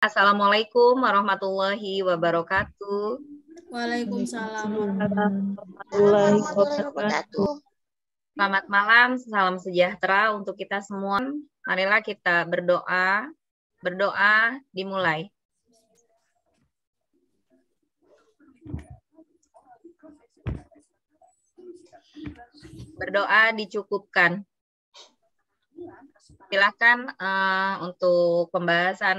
Assalamualaikum warahmatullahi wabarakatuh. Waalaikumsalam warahmatullahi wabarakatuh. Selamat malam, salam sejahtera untuk kita semua. Marilah kita berdoa. Berdoa dimulai. Berdoa dicukupkan. Silakan untuk pembahasan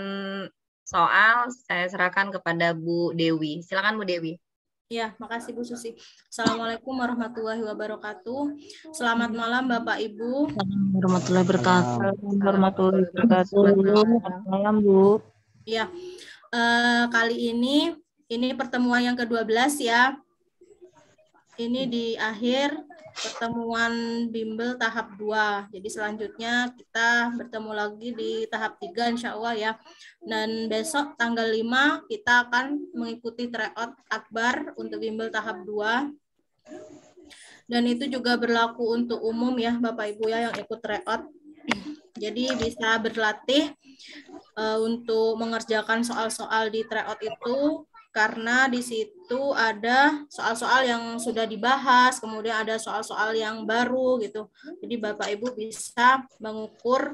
soal saya serahkan kepada Bu Dewi. Silakan Bu Dewi. Ya, makasih Bu Susi. Assalamualaikum warahmatullahi wabarakatuh. Selamat malam Bapak Ibu. Warahmatullahi wabarakatuh. Warahmatullahi wabarakatuh. Selamat malam Bu. Ya, kali ini pertemuan yang ke-12 ya. Ini di akhir pertemuan bimbel tahap 2. Jadi selanjutnya kita bertemu lagi di tahap 3 insya Allah ya. Dan besok tanggal 5 kita akan mengikuti tryout akbar untuk bimbel tahap 2. Dan itu juga berlaku untuk umum ya Bapak Ibu ya yang ikut tryout. Jadi bisa berlatih untuk mengerjakan soal-soal di tryout itu. Karena di situ ada soal-soal yang sudah dibahas, kemudian ada soal-soal yang baru gitu. Jadi Bapak Ibu bisa mengukur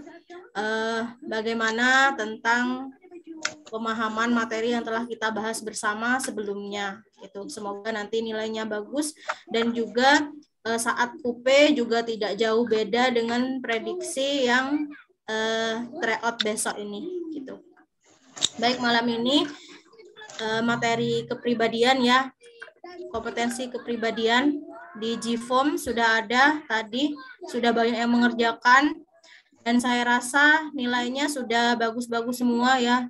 bagaimana tentang pemahaman materi yang telah kita bahas bersama sebelumnya. Gitu. Semoga nanti nilainya bagus dan juga saat UP juga tidak jauh beda dengan prediksi yang tryout besok ini. Gitu. Baik, malam ini materi kepribadian ya, kompetensi kepribadian di GFOM sudah ada tadi, sudah banyak yang mengerjakan dan saya rasa nilainya sudah bagus-bagus semua ya,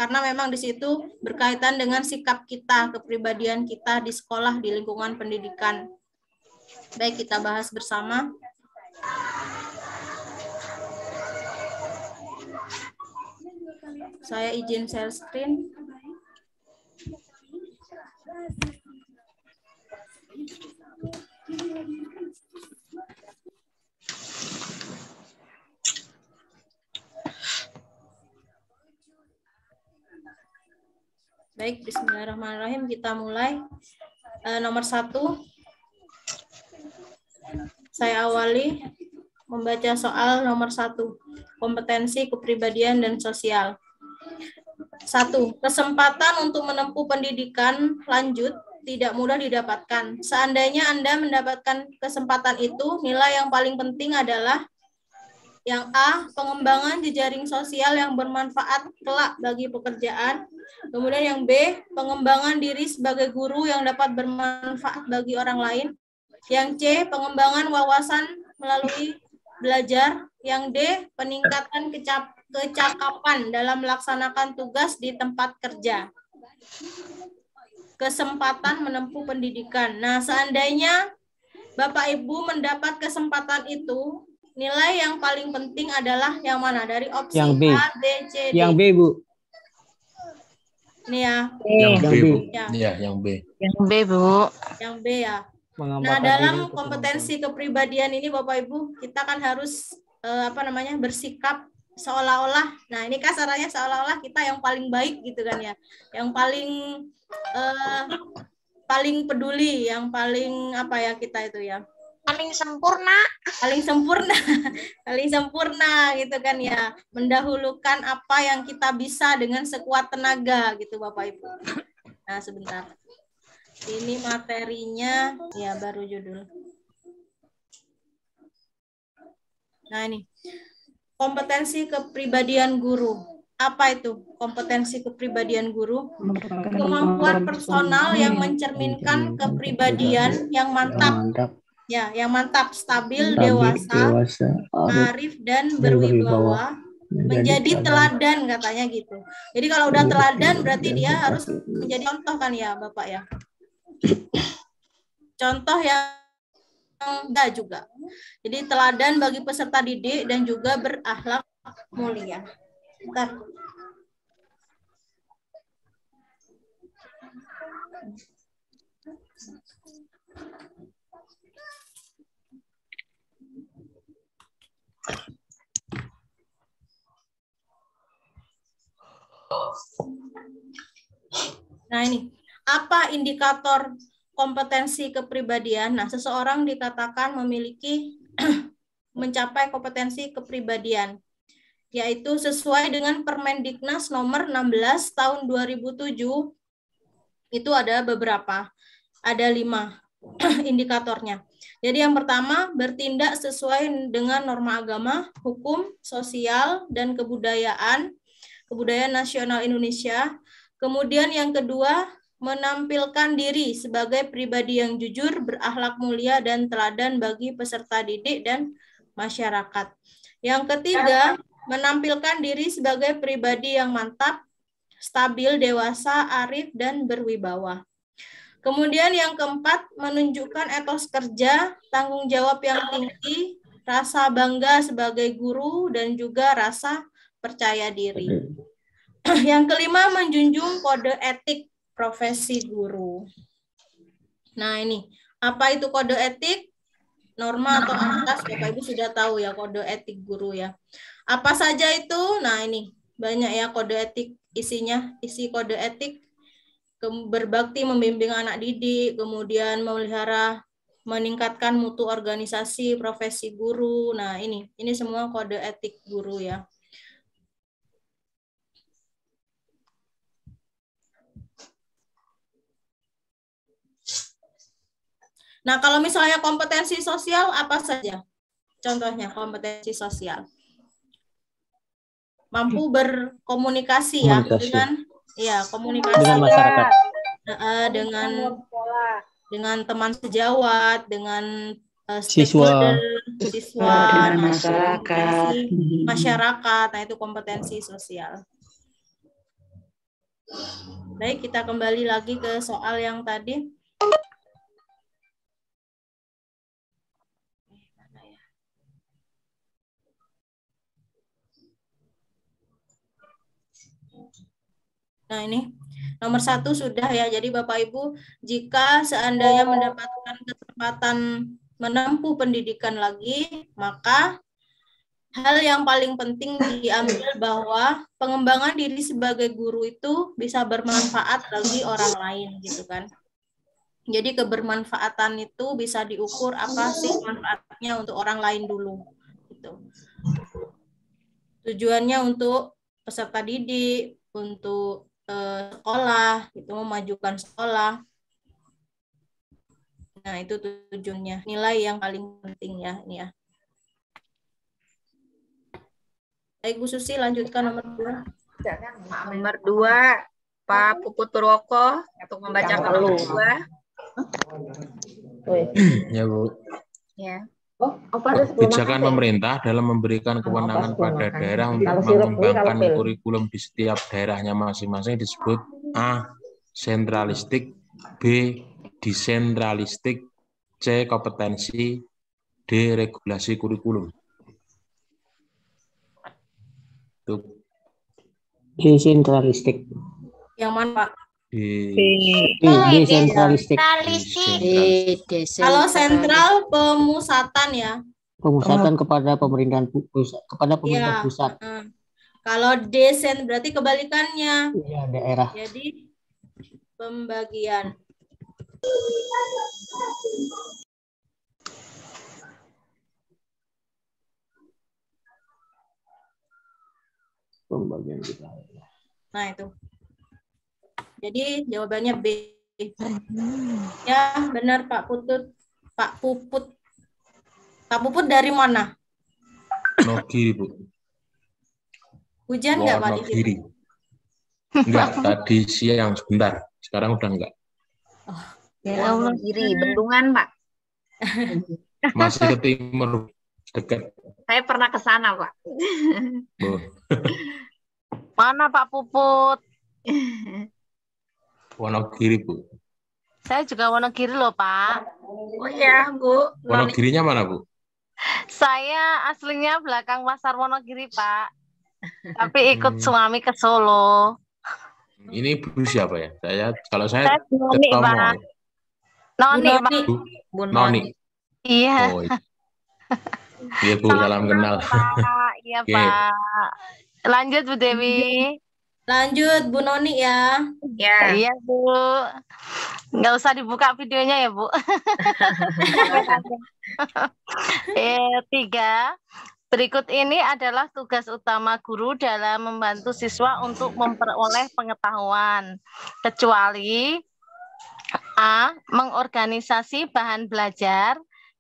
karena memang di situ berkaitan dengan sikap kita, kepribadian kita di sekolah, di lingkungan pendidikan. Baik, kita bahas bersama. Saya izin share screen. Baik, bismillahirrahmanirrahim, kita mulai. Nomor 1, saya awali membaca soal nomor 1, kompetensi kepribadian dan sosial. 1. Kesempatan untuk menempuh pendidikan lanjut tidak mudah didapatkan. Seandainya Anda mendapatkan kesempatan itu, nilai yang paling penting adalah yang A, pengembangan jejaring sosial yang bermanfaat kelak bagi pekerjaan. Kemudian yang B, pengembangan diri sebagai guru yang dapat bermanfaat bagi orang lain. Yang C, pengembangan wawasan melalui belajar. Yang D, peningkatan kecakapan dalam melaksanakan tugas di tempat kerja. Kesempatan menempuh pendidikan. Nah, seandainya Bapak Ibu mendapat kesempatan itu, nilai yang paling penting adalah yang mana? Dari opsi yang B. A, B, C, D. Yang B, Bu. Ini ya. Yang B, Bu. Ya, yang B. Yang B, Bu. Yang B ya. Nah, dalam kompetensi kepribadian ini Bapak Ibu, kita kan harus bersikap seolah-olah, nah ini kasarannya seolah-olah kita yang paling baik gitu kan ya, yang paling peduli, yang paling kita itu ya, paling sempurna paling sempurna gitu kan ya, mendahulukan apa yang kita bisa dengan sekuat tenaga gitu Bapak Ibu. Nah, sebentar, ini materinya ya, baru judul. Nah, ini kompetensi kepribadian guru. Apa itu kompetensi kepribadian guru? Kemampuan personal yang mencerminkan kepribadian yang mantap. Ya, yang mantap, stabil, dewasa, arif dan berwibawa, menjadi teladan katanya gitu. Jadi kalau udah teladan berarti dia harus menjadi contoh kan ya, Bapak ya. Contoh yang enggak juga. Jadi teladan bagi peserta didik dan juga berakhlak mulia. Bentar. Nah, ini apa indikator kompetensi kepribadian? Nah, seseorang dikatakan memiliki mencapai kompetensi kepribadian, yaitu sesuai dengan Permendiknas nomor 16 tahun 2007, itu ada beberapa, ada 5 indikatornya. Jadi yang pertama, bertindak sesuai dengan norma agama, hukum, sosial, dan kebudayaan nasional Indonesia. Kemudian yang kedua, menampilkan diri sebagai pribadi yang jujur, berakhlak mulia, dan teladan bagi peserta didik dan masyarakat. Yang ketiga, menampilkan diri sebagai pribadi yang mantap, stabil, dewasa, arif, dan berwibawa. Kemudian yang keempat, menunjukkan etos kerja, tanggung jawab yang tinggi, rasa bangga sebagai guru, dan juga rasa percaya diri. Yang kelima, menjunjung kode etik profesi guru. Nah, ini apa itu kode etik? Norma atau asas, Bapak Ibu sudah tahu ya kode etik guru ya. Apa saja itu? Nah, ini banyak ya kode etik isinya. Isi kode etik, berbakti membimbing anak didik, kemudian memelihara, meningkatkan mutu organisasi profesi guru. Nah, ini semua kode etik guru ya. Nah, kalau misalnya kompetensi sosial apa saja? Contohnya kompetensi sosial. Mampu berkomunikasi ya dengan komunikasi dengan masyarakat, dengan teman sejawat, dengan siswa, dengan masyarakat. Nah, itu kompetensi sosial. Baik, kita kembali lagi ke soal yang tadi. Nah, ini nomor 1 sudah ya. Jadi Bapak Ibu, jika seandainya mendapatkan kesempatan menempuh pendidikan lagi, maka hal yang paling penting diambil bahwa pengembangan diri sebagai guru itu bisa bermanfaat bagi orang lain gitu kan. Jadi kebermanfaatan itu bisa diukur apa sih manfaatnya untuk orang lain dulu gitu. Tujuannya untuk peserta didik, untuk sekolah, itu memajukan sekolah. Nah, itu tujuannya. Nilai yang paling penting ya, ini ya. Baik, Bu Susi, lanjutkan nomor 2. Nomor 2, Pak Puput Purwoko untuk membacakan nomor 2. Ya, Bu. Ya. Kebijakan pemerintah dalam memberikan kewenangan pada daerah untuk mengembangkan kurikulum di setiap daerahnya masing-masing disebut A. Sentralistik, B. Desentralistik, C. Kompetensi, D. Regulasi kurikulum. Tuh. desentralistik. Yang mana, Pak? Desentralistik. Kalau sentral pemusatan ya. Pemusatan kepada pemerintahan pusat, kepada pemerintah pusat. Kalau desen berarti kebalikannya. Iya, daerah. Jadi pembagian. Pembagian wilayah. Nah, itu. Jadi jawabannya B. Ya, benar Pak Putut. Pak Puput. Pak Puput dari mana? Wonogiri, Bu. Hujan nggak Pak di sini? Enggak, tadi siang sebentar. Sekarang udah enggak. Wonogiri, Bendungan, Pak. Masih ke timur, dekat. Saya pernah ke sana, Pak. Bu. Mana Pak Puput? Wonogiri, Bu. Saya juga Wonogiri loh, Pak. Oh ya, Bu. Wonogirinya mana, Bu? Saya aslinya belakang Pasar Wonogiri, Pak. Tapi ikut suami ke Solo. Ini Bu siapa ya? Saya Noni, Pak. Noni, Pak. Bu Noni. Iya. Oh, iya, Bu, salam kenal. Pak. Iya, Oke. Pak. Lanjut, Bu Dewi. Lanjut Bu Noni ya. Ya. Iya, Bu. Nggak usah dibuka videonya ya, Bu. 3. Berikut ini adalah tugas utama guru dalam membantu siswa untuk memperoleh pengetahuan. Kecuali A. Mengorganisasi bahan belajar.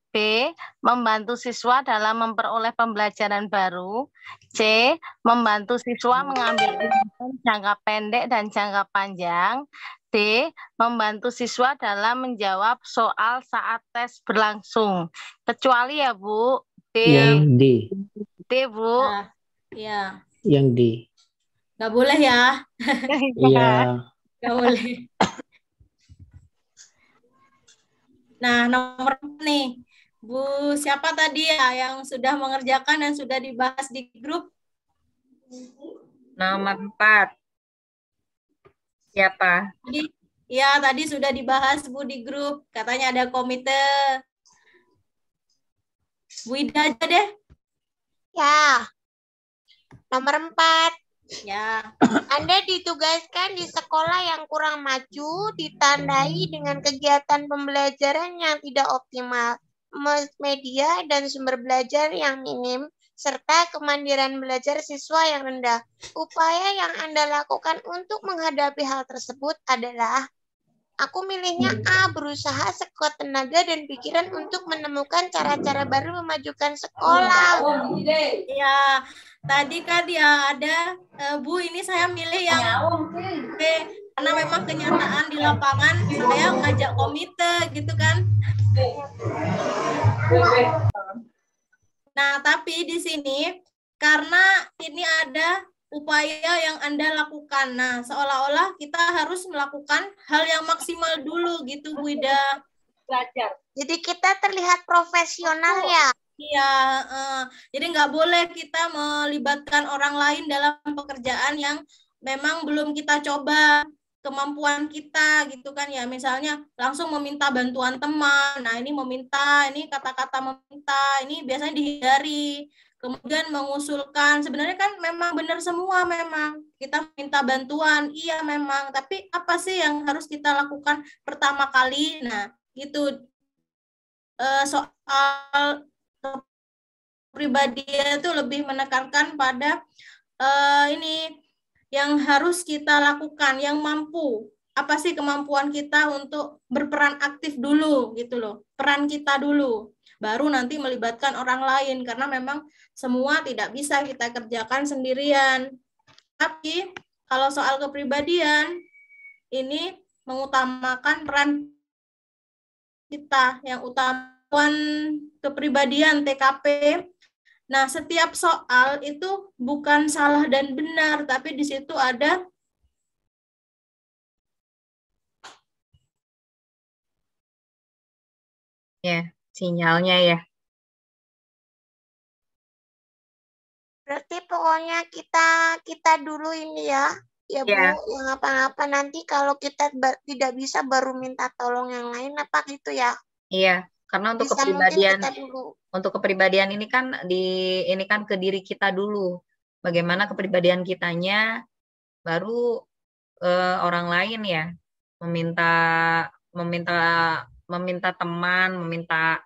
B. Membantu siswa dalam memperoleh pembelajaran baru. C. Membantu siswa mengambil tindakan jangka pendek dan jangka panjang. D. Membantu siswa dalam menjawab soal saat tes berlangsung. Kecuali ya, Bu. D. Yang D. D, Bu. Nah, ya. Yang D. Nggak boleh ya. Iya. Nggak boleh. Nah, nomor nih. Bu, siapa tadi ya yang sudah mengerjakan dan sudah dibahas di grup? Nomor 4. Siapa? Ya, tadi sudah dibahas Bu di grup. Katanya ada komite. Bu Ida aja deh. Ya, nomor 4. Ya. Anda ditugaskan di sekolah yang kurang maju, ditandai dengan kegiatan pembelajaran yang tidak optimal, media dan sumber belajar yang minim, serta kemandirian belajar siswa yang rendah. Upaya yang Anda lakukan untuk menghadapi hal tersebut adalah: aku milihnya A, berusaha sekuat tenaga dan pikiran untuk menemukan cara-cara baru memajukan sekolah. Ya, tadi kan ya ada Bu, ini saya milih yang B, karena memang kenyataan di lapangan saya ngajak komite gitu kan. Nah, tapi di sini karena ini ada upaya yang Anda lakukan. Nah, seolah-olah kita harus melakukan hal yang maksimal dulu gitu, Bu Ida. Belajar. Jadi kita terlihat profesional ya. Iya, jadi nggak boleh kita melibatkan orang lain dalam pekerjaan yang memang belum kita coba kemampuan kita gitu kan ya. Misalnya langsung meminta bantuan teman. Nah, ini meminta, ini kata-kata meminta, ini biasanya dihindari. Kemudian mengusulkan, sebenarnya kan memang benar semua, memang kita minta bantuan, iya memang, tapi apa sih yang harus kita lakukan pertama kali? Nah, gitu. Soal kepribadian itu lebih menekankan pada ini yang harus kita lakukan, yang mampu. Apa sih kemampuan kita untuk berperan aktif dulu, gitu loh. Peran kita dulu. Baru nanti melibatkan orang lain, karena memang semua tidak bisa kita kerjakan sendirian. Tapi kalau soal kepribadian, ini mengutamakan peran kita, yang utamakan kepribadian TKP. Nah, setiap soal itu bukan salah dan benar, tapi di situ ada Ya, sinyalnya ya. Berarti pokoknya kita dulu ini ya Bu, yang apa-apa nanti kalau kita tidak bisa baru minta tolong yang lain apa gitu ya? Iya, karena untuk Bisa kepribadian kita dulu. untuk kepribadian ini kan ke diri kita dulu. Bagaimana kepribadian kitanya, baru orang lain ya meminta teman, meminta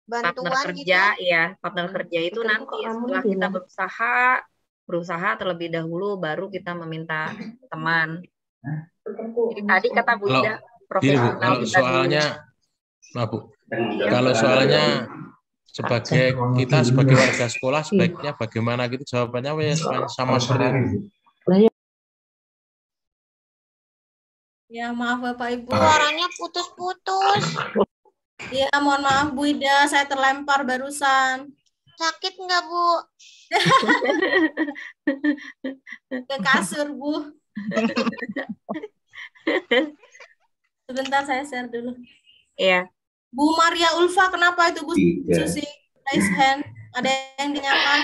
partner kerja gitu. Ya, partner kerja itu nanti setelah kita berusaha terlebih dahulu, baru kita meminta teman. Jadi tadi kata Bu Ida, profesional. Kalau soalnya, Bu, kalau soalnya sebagai warga sekolah sebaiknya bagaimana gitu, jawabannya sama seperti itu. Ya, maaf Bapak Ibu. Suaranya putus-putus. Ya, mohon maaf Bu Ida, saya terlempar barusan. Sakit nggak, Bu? Ke kasur, Bu. Sebentar, saya share dulu. Iya. Bu Maria Ulfa, kenapa itu Bu Susi? Raise hand. Ada yang dinyatakan?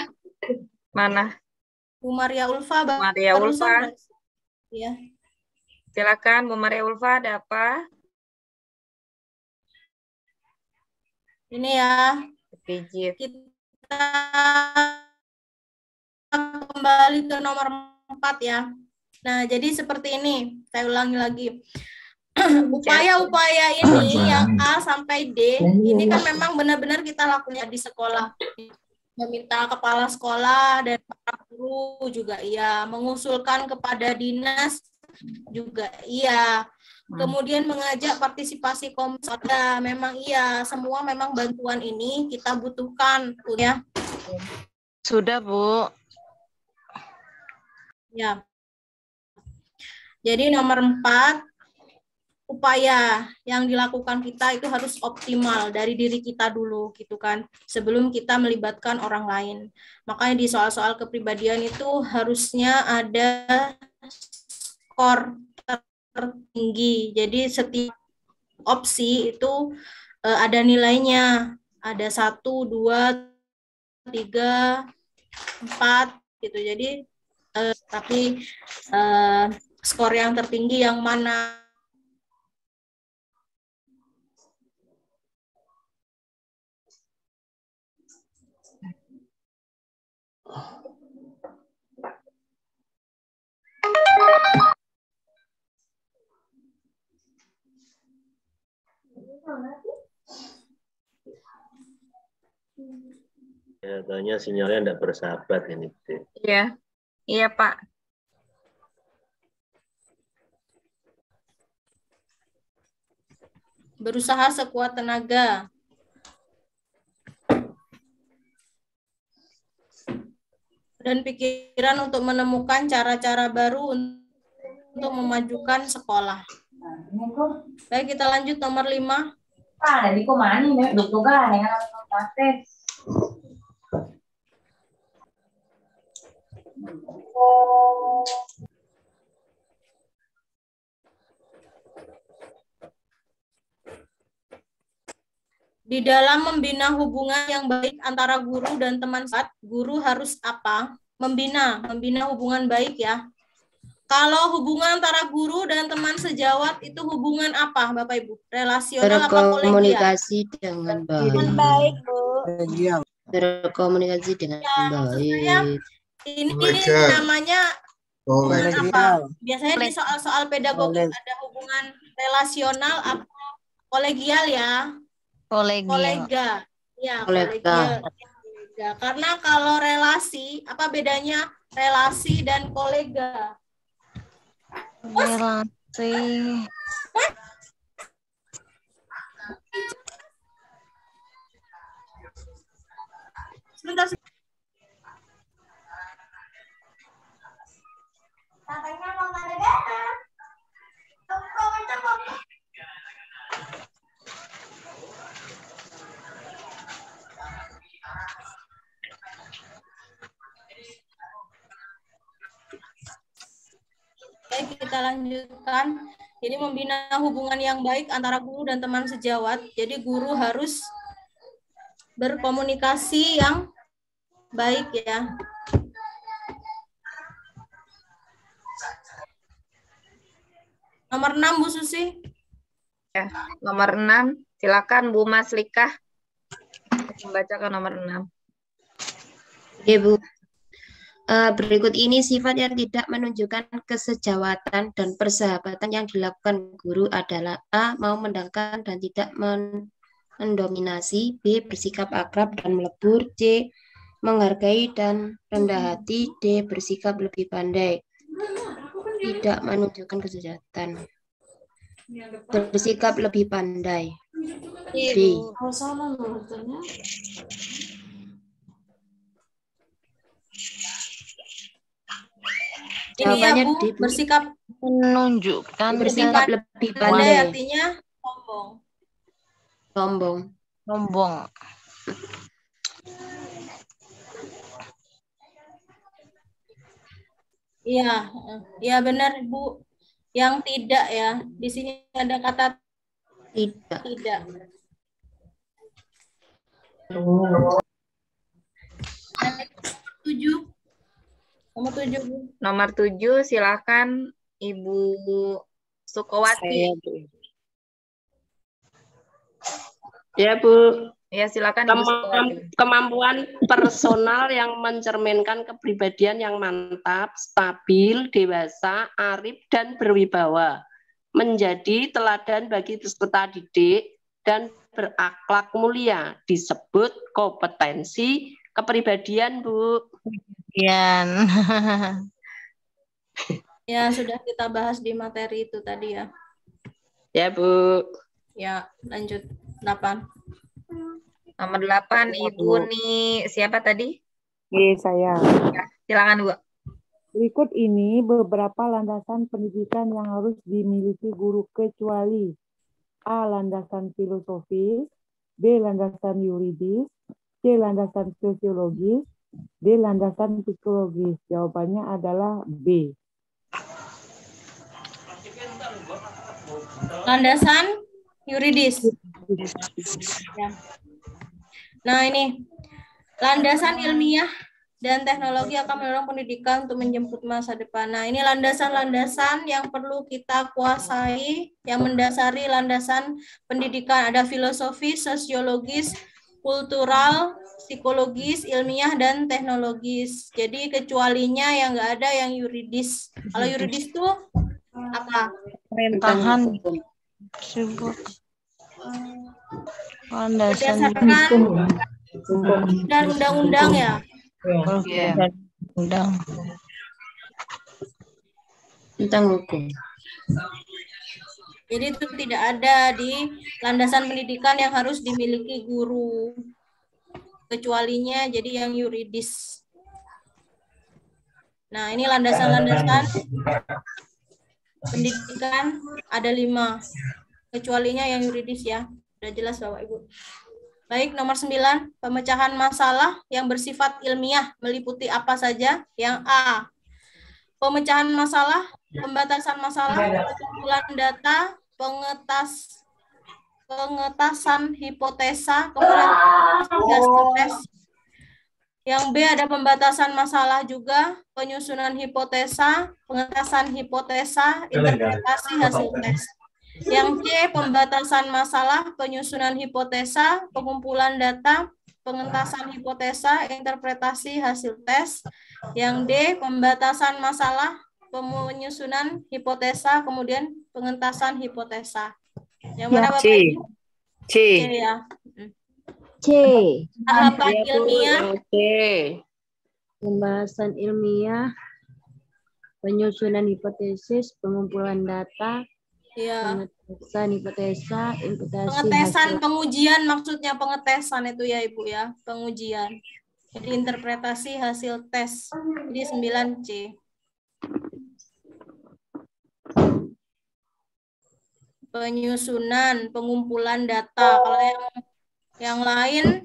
Mana? Bu Maria Ulfa. Maria Ulfa. Iya. Silakan Bu Maria Ulfa, ada apa? Ini ya. Pijit. Kita kembali ke nomor 4 ya. Nah, jadi seperti ini. Saya ulangi lagi. Upaya-upaya ini yang A sampai D, ini kan memang benar-benar kita lakukan di sekolah. Meminta kepala sekolah dan para guru juga iya, mengusulkan kepada dinas juga iya. Kemudian mengajak partisipasi komunitas, memang iya, semua memang bantuan ini kita butuhkan ya. Sudah, Bu. Ya. Jadi nomor 4, upaya yang dilakukan kita itu harus optimal dari diri kita dulu gitu kan, sebelum kita melibatkan orang lain. Makanya di soal-soal kepribadian itu harusnya ada skor tertinggi. Jadi setiap opsi itu ada nilainya, ada 1, 2, 3, 4 gitu. Jadi tapi skor yang tertinggi yang mana? Katanya sinyalnya tidak bersahabat ini. Iya, iya Pak. Berusaha sekuat tenaga. Dan pikiran untuk menemukan cara-cara baru untuk memajukan sekolah. Baik, kita lanjut nomor 5. Dari kumani, kan dengan Di dalam membina hubungan yang baik antara guru dan teman saat, guru harus apa? Membina hubungan baik ya. Kalau hubungan antara guru dan teman sejawat itu hubungan apa, Bapak Ibu? Relasional apa kolegial? Berkomunikasi dengan baik. Dengan baik, Bu. Berkomunikasi dengan baik. Ini namanya apa? Biasanya di soal-soal pedagogik ada hubungan relasional apa kolegial ya? Kolega. Ya, kolegial. Karena kalau relasi, apa bedanya relasi dan kolega? Relasi. Sebentar. Katanya mau negara. Baik, kita lanjutkan. Ini membina hubungan yang baik antara guru dan teman sejawat. Jadi guru harus berkomunikasi yang baik ya. Nomor 6, Bu Susi. Ya, nomor 6. Silakan Bu Maslikah membacakan nomor 6. Oke, Bu. Berikut ini sifat yang tidak menunjukkan kesejawatan dan persahabatan yang dilakukan guru adalah A. Mau mendengarkan dan tidak mendominasi. B. Bersikap akrab dan melebur. C. Menghargai dan rendah hati. D. Bersikap lebih pandai. Tidak menunjukkan kesejahteraan. Bersikap lebih pandai. D. Ini ya Bu, bersikap menunjukkan bersikap lebih pandai pandai. artinya sombong. Sombong. Iya, ya benar Bu. Yang tidak ya. Di sini ada kata tidak. Nomor 7, Bu. Nomor 7, silakan Ibu Sukowati. Ya, Bu. Ya, silakan Ibu Sukuwati. Kemampuan personal yang mencerminkan kepribadian yang mantap, stabil, dewasa, arif, dan berwibawa. Menjadi teladan bagi peserta didik dan berakhlak mulia. Disebut kompetensi kepribadian, Bu. Kepribadian. Ya, sudah kita bahas di materi itu tadi ya. Ya, Bu. Ya, lanjut. 8. Nomor 8, Ibu nih. Siapa tadi? Saya. Ya, silakan, Bu. Berikut ini beberapa landasan pendidikan yang harus dimiliki guru kecuali A. Landasan filosofis, B. Landasan yuridis, C. Landasan sosiologis, D. Landasan psikologis. Jawabannya adalah B. Landasan yuridis. Ya. Nah, ini landasan ilmiah dan teknologi akan mendorong pendidikan untuk menjemput masa depan. Nah, ini landasan-landasan yang perlu kita kuasai, yang mendasari landasan pendidikan. Ada filosofis, sosiologis, kultural, psikologis, ilmiah, dan teknologis. Jadi kecualinya yang nggak ada yang yuridis. Kalau yuridis itu apa? Pemerintahan. Berdasarkan dan undang-undang ya. Undang. Tentang hukum. Jadi itu tidak ada di landasan pendidikan yang harus dimiliki guru. Kecualinya jadi yang yuridis. Nah, ini landasan-landasan pendidikan ada 5. Kecualinya yang yuridis ya. Sudah jelas Bapak Ibu. Baik, nomor 9, pemecahan masalah yang bersifat ilmiah meliputi apa saja? Yang A, pemecahan masalah, pembatasan masalah, pengumpulan data, pengetasan hipotesa, kemudian tes. Yang B ada pembatasan masalah juga, penyusunan hipotesa, pengetasan hipotesa, interpretasi hasil tes. Yang C, pembatasan masalah, penyusunan hipotesa, pengumpulan data, pengentasan hipotesa, interpretasi hasil tes. Yang D, pembatasan masalah, penyusunan hipotesa, kemudian pengentasan hipotesa. Yang mana Bapak Ibu? C. Ya. C. Tahapan ilmiah. C. Pembahasan ilmiah, penyusunan hipotesis, pengumpulan data, Ya. Pengetesan hipotesa, interpretasi Pengetesan pengujian maksudnya pengetesan itu ya Ibu ya, pengujian. Jadi interpretasi hasil tes. Jadi 9C. Penyusunan, pengumpulan data. Kalau yang lain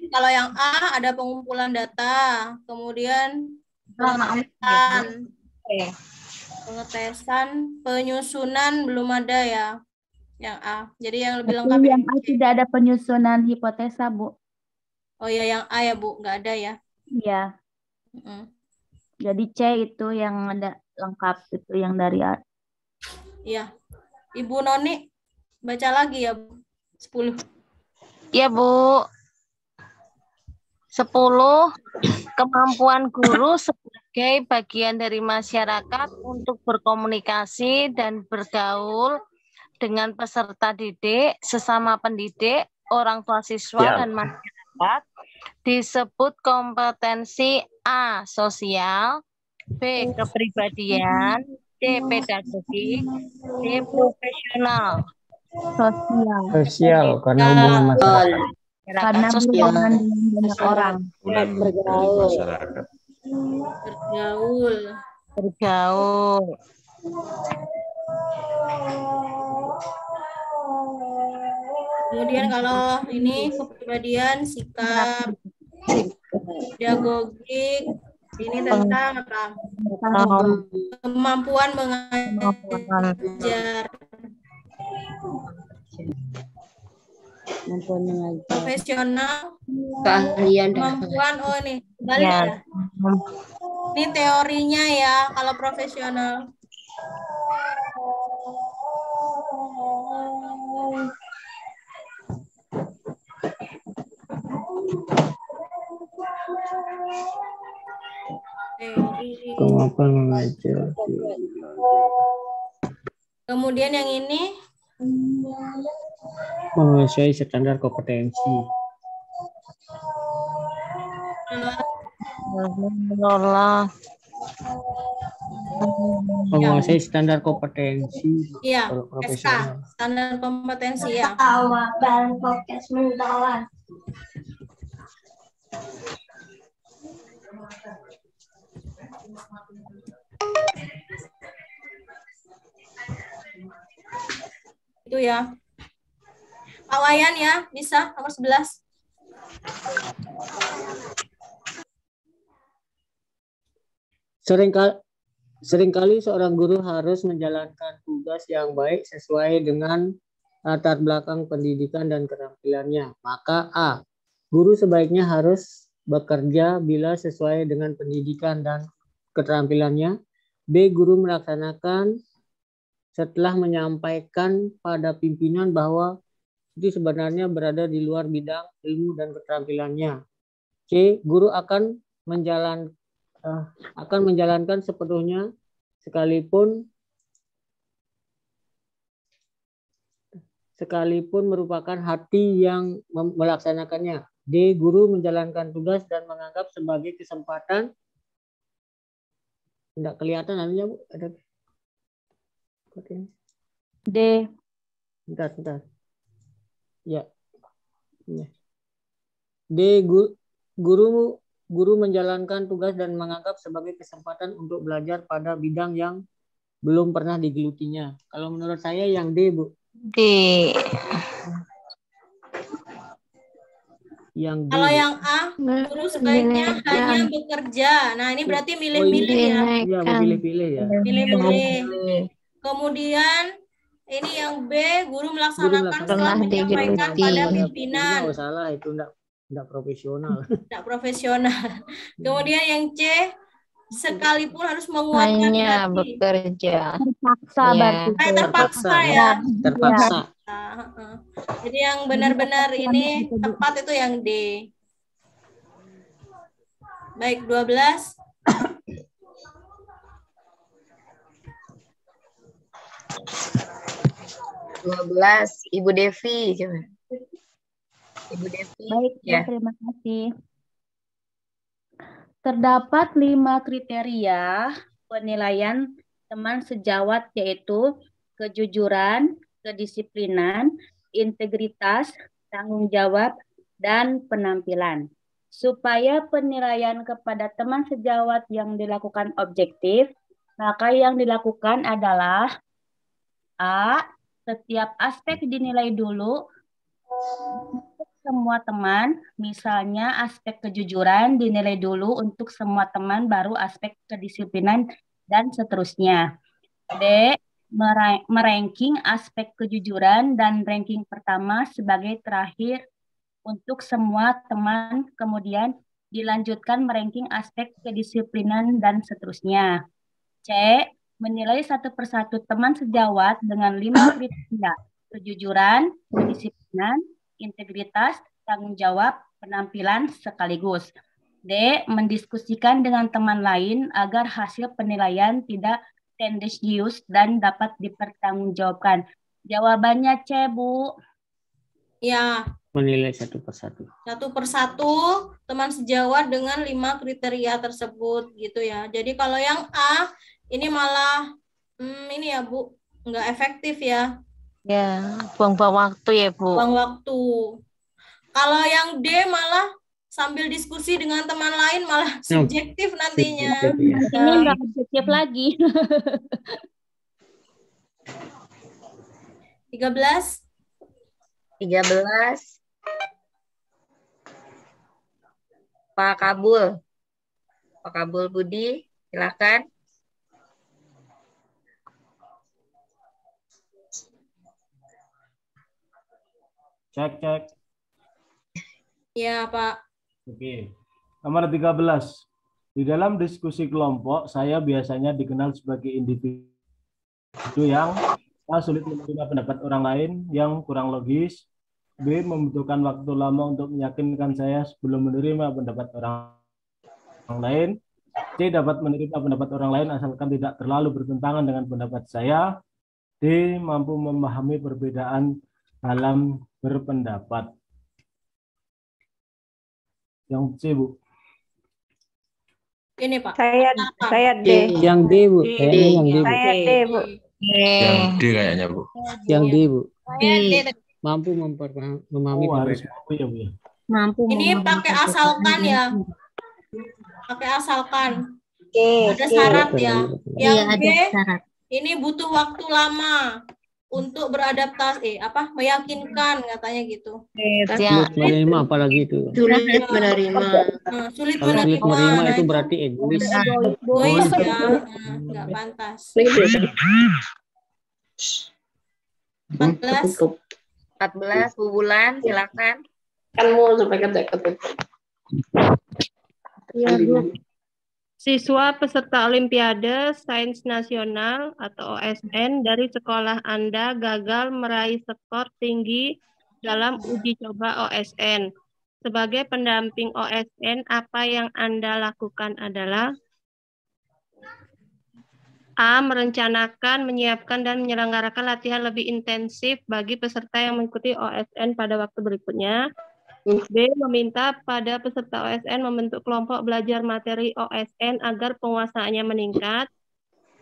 kalau yang A ada pengumpulan data, kemudian pengetesan, penyusunan belum ada ya, yang A. Jadi yang lebih lengkap yang A tidak ada penyusunan hipotesa, Bu. Oh ya, yang A ya Bu, nggak ada ya? Iya. Jadi C itu yang ada lengkap, itu yang dari A. Iya. Ibu Noni baca lagi ya Bu. 10. Ya Bu. 10, kemampuan guru sebagai bagian dari masyarakat untuk berkomunikasi dan bergaul dengan peserta didik, sesama pendidik, orang tua siswa, dan masyarakat disebut kompetensi A. Sosial, B. Kepribadian, C. Pedagogik, D. Profesional. Sosial, karena hubungan masyarakat. Karena berhubungan dengan banyak orang. Bergaul. Kemudian kalau ini kepribadian, sikap, pedagogik, ini tentang apa? Kemampuan mengajar. Profesional, keahlian, kemampuan. Oh ini balik ya. Ini teorinya ya kalau profesional. Kemampuan mengajar. Kemudian yang ini menguasai standar kompetensi. Menguasai standar kompetensi. Iya, SK, standar kompetensi ya. Itu ya. Pak Wayan ya, bisa nomor 11. Seringkali seorang guru harus menjalankan tugas yang baik sesuai dengan latar belakang pendidikan dan keterampilannya. Maka A. Guru sebaiknya harus bekerja bila sesuai dengan pendidikan dan keterampilannya. B. Guru melaksanakan setelah menyampaikan pada pimpinan bahwa itu sebenarnya berada di luar bidang ilmu dan keterampilannya. C. Guru akan menjalankan sepenuhnya sekalipun merupakan hati yang melaksanakannya. D. Guru menjalankan tugas dan menganggap sebagai kesempatan. Tidak kelihatan namanya, Bu. Ada. D. Bentar. Ya. D. Guru menjalankan tugas dan menganggap sebagai kesempatan untuk belajar pada bidang yang belum pernah digelutinya. Kalau menurut saya yang D, Bu. D. Yang D. Kalau yang A, guru sebaiknya hanya bekerja. Nah, ini berarti milih-milih ya. Iya, pilih-pilih ya. Pilih-pilih. Kemudian ini yang B, guru melaksanakan setelah menyampaikan pada pimpinan. Oh, salah, itu enggak profesional. Tidak profesional. Kemudian yang C, sekalipun harus menguatkan hanya hati. bekerja. Terpaksa berarti. Terpaksa ya. Terpaksa. Jadi yang benar-benar ini tepat itu yang D. Baik, 12. Ibu Devi. Ibu Devi. Baik, ya. Terima kasih. Terdapat 5 kriteria penilaian teman sejawat, yaitu kejujuran, kedisiplinan, integritas, tanggung jawab, dan penampilan. Supaya penilaian kepada teman sejawat yang dilakukan objektif, maka yang dilakukan adalah A. Setiap aspek dinilai dulu untuk semua teman, misalnya aspek kejujuran dinilai dulu untuk semua teman, baru aspek kedisiplinan, dan seterusnya. B. Meranking aspek kejujuran dan ranking pertama sebagai terakhir untuk semua teman, kemudian dilanjutkan meranking aspek kedisiplinan dan seterusnya. C. Menilai satu persatu teman sejawat dengan 5 kriteria: kejujuran, kedisiplinan, integritas, tanggung jawab, penampilan sekaligus. D. Mendiskusikan dengan teman lain agar hasil penilaian tidak tendensius dan dapat dipertanggungjawabkan. Jawabannya C, Bu. Ya. Menilai satu persatu. Satu persatu teman sejawat dengan 5 kriteria tersebut gitu ya. Jadi kalau yang A ini malah ini ya Bu, nggak efektif ya. Ya, buang-buang waktu ya Bu. Buang waktu. Kalau yang D malah sambil diskusi dengan teman lain malah subjektif nantinya. Ini nggak subjektif lagi. 13. Pak Kabul Budi, silakan. Cek. Ya, Pak. Oke. Nomor 13. Di dalam diskusi kelompok, saya biasanya dikenal sebagai individu yang sulit menerima pendapat orang lain, yang kurang logis, B. Membutuhkan waktu lama untuk meyakinkan saya sebelum menerima pendapat orang lain. C. Dapat menerima pendapat orang lain asalkan tidak terlalu bertentangan dengan pendapat saya. D. Mampu memahami perbedaan dalam berpendapat. Yang C, Bu. Ini Pak. Saya D. Yang D, Bu. Kayaknya yang D, Bu. Saya D, Bu. Yang D kayaknya, Bu. Yang D, Bu. D. Mampu memahami perbedaan. Mampu ya, Bu ya. Mampu. Ini pakai asalkan ya. Pakai asalkan. Ada syarat ya. Yang B, ini butuh waktu lama untuk beradaptasi, meyakinkan katanya gitu. Sulit menerima apalagi itu. Sulit menerima. Sulit Kalau sulit menerima menerima itu berarti egois. egois ya, nggak pantas. 14 Bu Bulan, silakan. Kan mau sampai ke Ya, Bu. Siswa peserta Olimpiade Sains Nasional atau OSN dari sekolah Anda gagal meraih skor tinggi dalam uji coba OSN. Sebagai pendamping OSN, apa yang Anda lakukan adalah A. Merencanakan, menyiapkan, dan menyelenggarakan latihan lebih intensif bagi peserta yang mengikuti OSN pada waktu berikutnya. B. Meminta pada peserta OSN membentuk kelompok belajar materi OSN agar penguasaannya meningkat.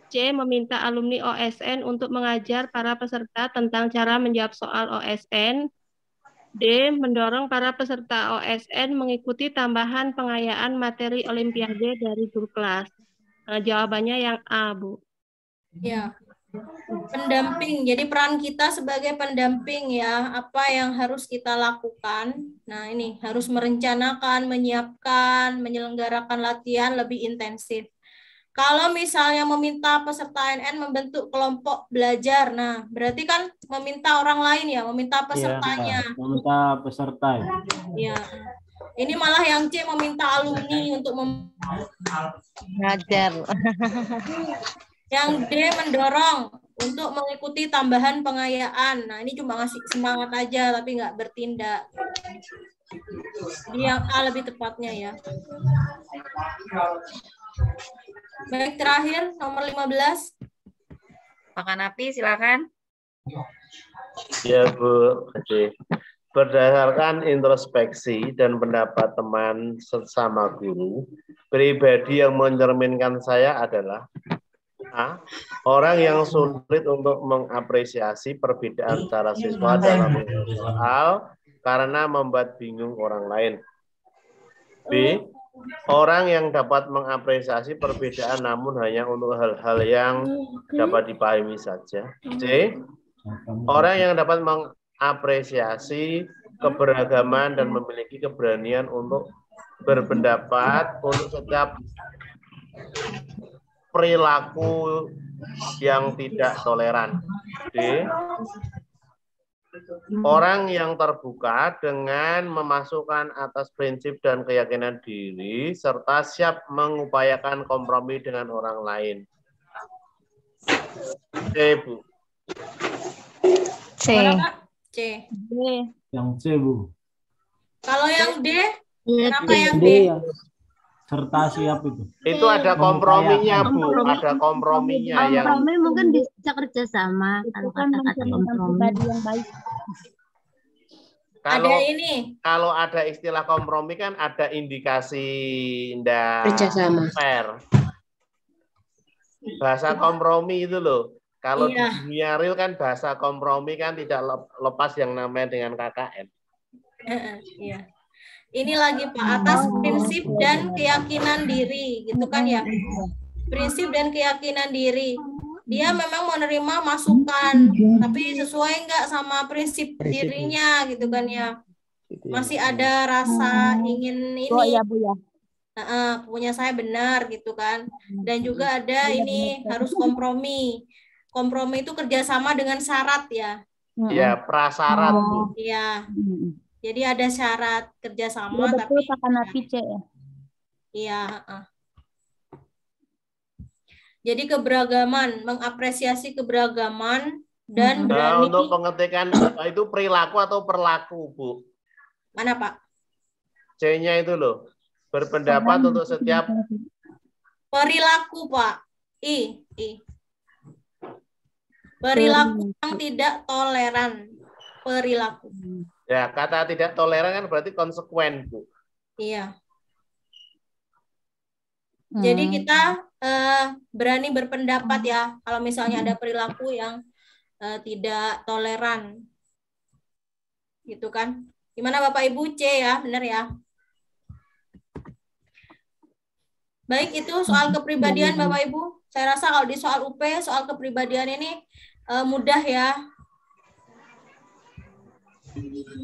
C. Meminta alumni OSN untuk mengajar para peserta tentang cara menjawab soal OSN. D. Mendorong para peserta OSN mengikuti tambahan pengayaan materi Olimpiade dari guru kelas. Nah, jawabannya yang A, Bu. Ya. Pendamping, jadi peran kita sebagai pendamping ya, apa yang harus kita lakukan. Nah ini harus merencanakan, menyiapkan, menyelenggarakan latihan lebih intensif. Kalau misalnya meminta peserta ANN membentuk kelompok belajar, nah berarti kan meminta orang lain ya, meminta pesertanya. Iya, meminta peserta ya. Ya. Ini malah yang C meminta alumni untuk Ngajar. Yang D mendorong untuk mengikuti tambahan pengayaan. Nah, ini cuma ngasih semangat aja, tapi nggak bertindak. Jadi yang A lebih tepatnya ya. Baik, terakhir nomor 15. Pak Kanapi, silakan. Ya, Bu. Oke. Berdasarkan introspeksi dan pendapat teman sesama guru, pribadi yang mencerminkan saya adalah A. Orang yang sulit untuk mengapresiasi perbedaan antara siswa dalam soal karena membuat bingung orang lain. B. Orang yang dapat mengapresiasi perbedaan namun hanya untuk hal-hal yang dapat dipahami saja. C. Orang yang dapat mengapresiasi keberagaman dan memiliki keberanian untuk berpendapat untuk setiap perilaku yang tidak toleran. D. Orang yang terbuka dengan memasukkan atas prinsip dan keyakinan diri serta siap mengupayakan kompromi dengan orang lain. C, Bu. C. C. Yang C, Bu. Kalau yang D, kenapa yang D? Serta siap itu. Itu ada komprominya, Bu. Ada komprominya. Kompromi mungkin bisa kerjasama. Kalau kata-kata kompromi. Yang baik. Kalau ada istilah kompromi kan ada indikasi kerjasama. Fair. Bahasa kompromi itu loh. Kalau di dunia real kan bahasa kompromi kan tidak lepas yang namanya dengan KKN. Iya. Ini lagi Pak, atas prinsip dan keyakinan diri, gitu kan ya. Prinsip dan keyakinan diri. Dia memang menerima masukan, tapi sesuai nggak sama prinsip dirinya, gitu kan ya. Masih ada rasa ingin ini. Oh iya, Bu ya. Punya saya benar, gitu kan. Dan juga ada ini harus kompromi. Kompromi itu kerjasama dengan syarat ya. Ya, prasyarat. Iya. Jadi ada syarat kerjasama, ya, betul, tapi C ya. Iya. Jadi keberagaman, mengapresiasi keberagaman Dan berani. Untuk pengetikan itu perilaku atau perlaku, Bu? Mana, Pak? C-nya itu loh. Berpendapat untuk setiap perilaku, Pak. I. Perilaku yang tidak toleran. Perilaku. Ya, kata tidak toleran kan berarti konsekuen, Bu. Iya. Jadi kita berani berpendapat ya, kalau misalnya ada perilaku yang tidak toleran. Gitu kan. Gimana Bapak Ibu? C ya, benar ya? Baik, itu soal kepribadian Bapak Ibu. Saya rasa kalau di soal UP, soal kepribadian ini mudah ya. Enggak.